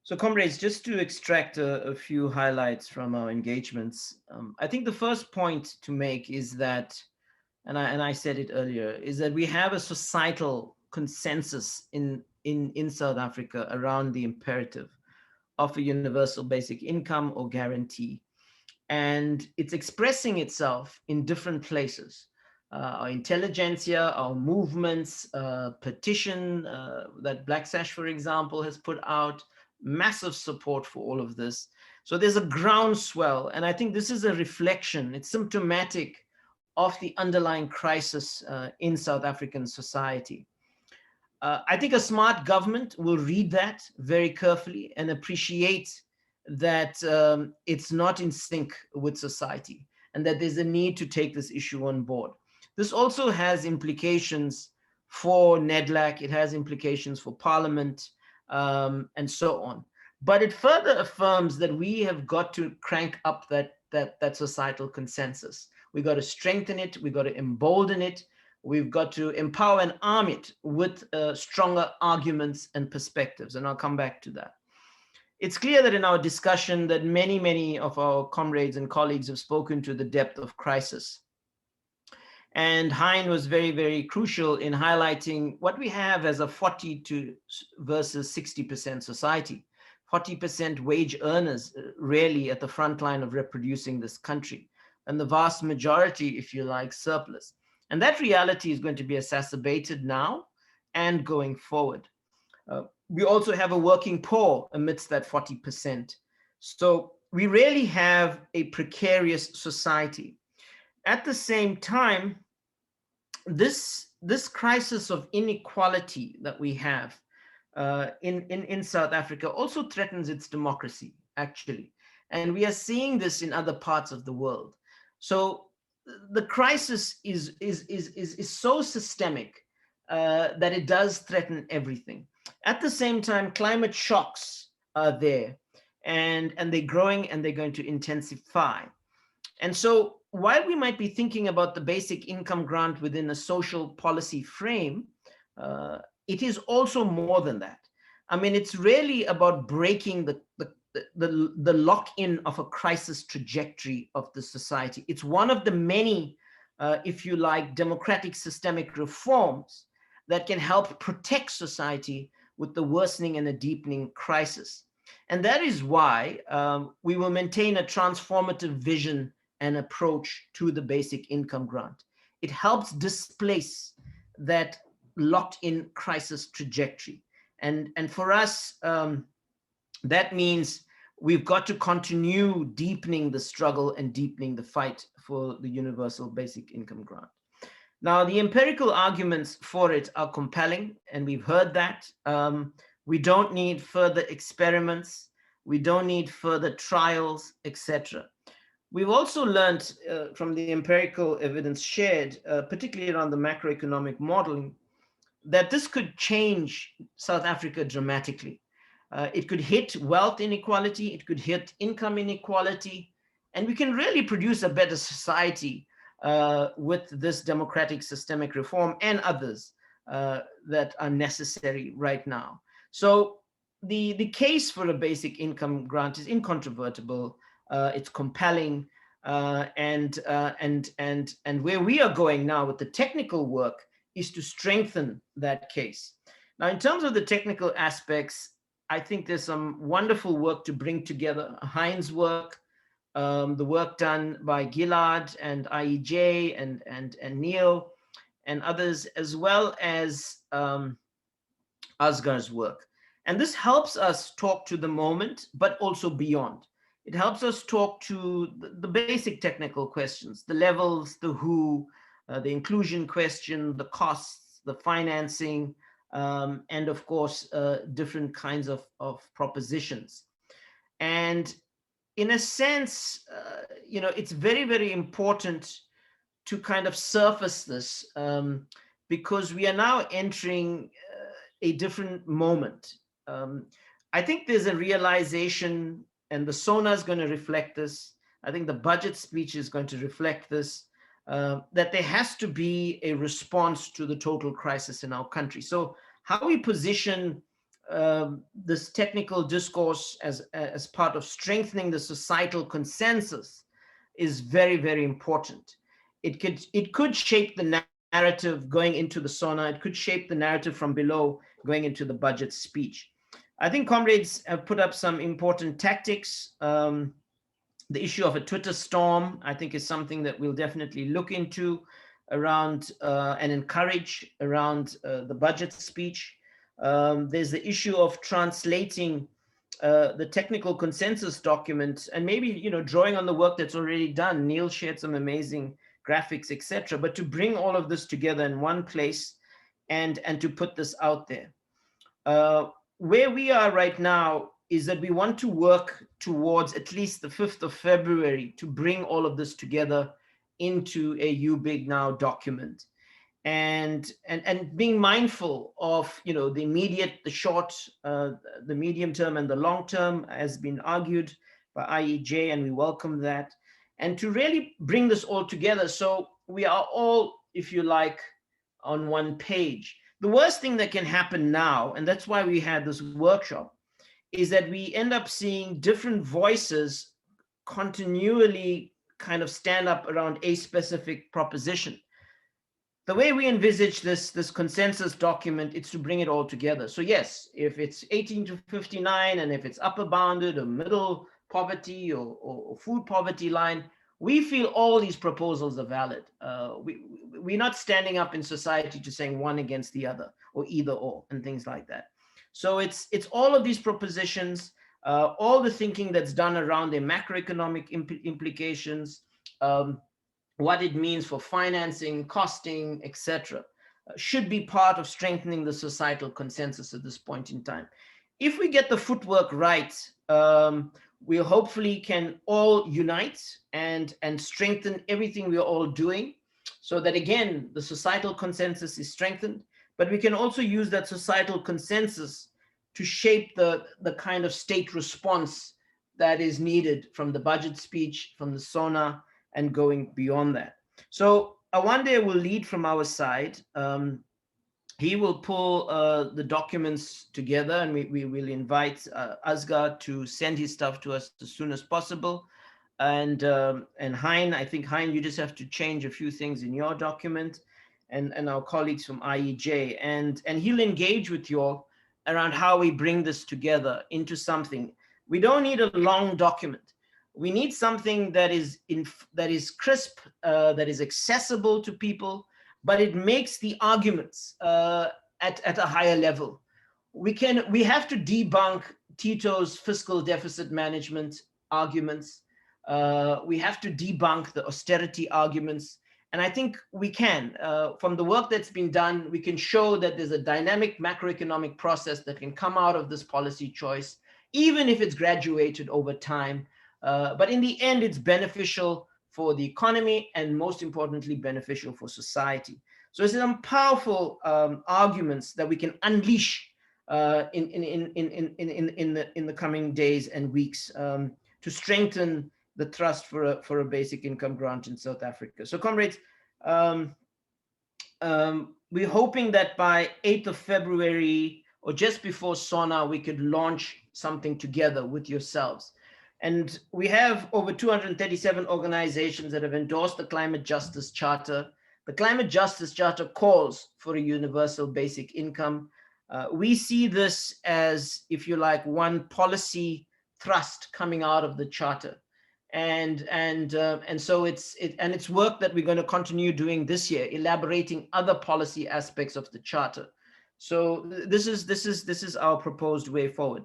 So, comrades, just to extract a few highlights from our engagements, I think the first point to make is that, and I said it earlier, is that we have a societal consensus in South Africa around the imperative of a universal basic income or guarantee. And it's expressing itself in different places. Our intelligentsia, our movements, petition that Black Sash, for example, has put out, massive support for all of this. So there's a groundswell, and I think this is a reflection, it's symptomatic of the underlying crisis in South African society. I think a smart government will read that very carefully and appreciate that it's not in sync with society and that there's a need to take this issue on board. This also has implications for NEDLAC, it has implications for Parliament, and so on. But it further affirms that we have got to crank up that societal consensus. We got to strengthen it, we got to embolden it, we've got to empower and arm it with stronger arguments and perspectives, and I'll come back to that. It's clear that in our discussion that many of our comrades and colleagues have spoken to the depth of crisis. And Hein was very crucial in highlighting what we have as a 40 to versus 60% society. 40% wage earners really at the front line of reproducing this country, and the vast majority, if you like, surplus. And that reality is going to be exacerbated now and going forward. We also have a working poor amidst that 40%. So we really have a precarious society. At the same time, this crisis of inequality that we have in South Africa also threatens its democracy, actually. And we are seeing this in other parts of the world. So the crisis is so systemic that it does threaten everything. At the same time, climate shocks are there, and they're growing and they're going to intensify. And so while we might be thinking about the basic income grant within a social policy frame, it is also more than that. I mean, it's really about breaking the lock-in of a crisis trajectory of the society. It's one of the many, if you like, democratic systemic reforms that can help protect society with the worsening and a deepening crisis. And that is why we will maintain a transformative vision and approach to the basic income grant. It helps displace that locked-in crisis trajectory. And for us, that means we've got to continue deepening the struggle and deepening the fight for the universal basic income grant. Now, the empirical arguments for it are compelling, and we've heard that. We don't need further experiments. We don't need further trials, etc. We've also learned from the empirical evidence shared, particularly around the macroeconomic modeling, that this could change South Africa dramatically. It could hit wealth inequality, it could hit income inequality, and we can really produce a better society with this democratic systemic reform and others that are necessary right now. So the case for a basic income grant is incontrovertible. It's compelling, and where we are going now with the technical work is to strengthen that case. Now, in terms of the technical aspects, I think there's some wonderful work to bring together. Hein's work, the work done by Gillard and IEJ and Neil and others, as well as Asgar's work. And this helps us talk to the moment, but also beyond. It helps us talk to the basic technical questions, the levels, the who, the inclusion question, the costs, the financing, and of course, different kinds of propositions. And in a sense, it's very important to kind of surface this because we are now entering a different moment. I think there's a realization, and the SONA is going to reflect this. I think the budget speech is going to reflect this, that there has to be a response to the total crisis in our country. So how we position this technical discourse as part of strengthening the societal consensus is very, very important. It could shape the narrative going into the SONA. It could shape the narrative from below going into the budget speech. I think comrades have put up some important tactics. The issue of a Twitter storm, I think, is something that we'll definitely look into around and encourage around the budget speech. There's the issue of translating the technical consensus document and maybe drawing on the work that's already done. Neil shared some amazing graphics, etc. But to bring all of this together in one place and to put this out there. Where we are right now is that we want to work towards at least the 5th of February to bring all of this together into a UBIG now document. And being mindful of the immediate, the short, the medium term, and the long term, has been argued by IEJ, and we welcome that. And to really bring this all together so we are all, if you like, on one page. The worst thing that can happen now, and that's why we had this workshop, is that we end up seeing different voices continually kind of stand up around a specific proposition. The way we envisage this consensus document, it's to bring it all together. So yes, if it's 18 to 59, and if it's upper bounded or middle poverty or food poverty line, we feel all these proposals are valid. We're not standing up in society to saying one against the other or either or and things like that. So it's all of these propositions, all the thinking that's done around their macroeconomic implications, what it means for financing, costing, etc., should be part of strengthening the societal consensus at this point in time. If we get the footwork right, we hopefully can all unite and strengthen everything we are all doing, so that again the societal consensus is strengthened, but we can also use that societal consensus to shape the kind of state response that is needed from the budget speech, from the SONA, and going beyond that. So Awande will lead from our side. He will pull the documents together, and we will invite Asghar to send his stuff to us as soon as possible. And Hein, I think, Hein, you just have to change a few things in your document, and our colleagues from IEJ. And he'll engage with you all around how we bring this together into something. We don't need a long document. We need something that is crisp, that is accessible to people, but it makes the arguments at a higher level. We have to debunk Tito's fiscal deficit management arguments. We have to debunk the austerity arguments. And I think we can. From the work that's been done, we can show that there's a dynamic macroeconomic process that can come out of this policy choice, even if it's graduated over time. But in the end, it's beneficial for the economy and, most importantly, beneficial for society. So it's some powerful arguments that we can unleash in the coming days and weeks to strengthen the trust for a basic income grant in South Africa. So, comrades, we're hoping that by 8th of February or just before SONA, we could launch something together with yourselves. And we have over 237 organizations that have endorsed the Climate Justice Charter. The Climate Justice Charter calls for a universal basic income. We see this as, if you like, one policy thrust coming out of the charter. And so it's work that we're going to continue doing this year, elaborating other policy aspects of the charter. So this is our proposed way forward.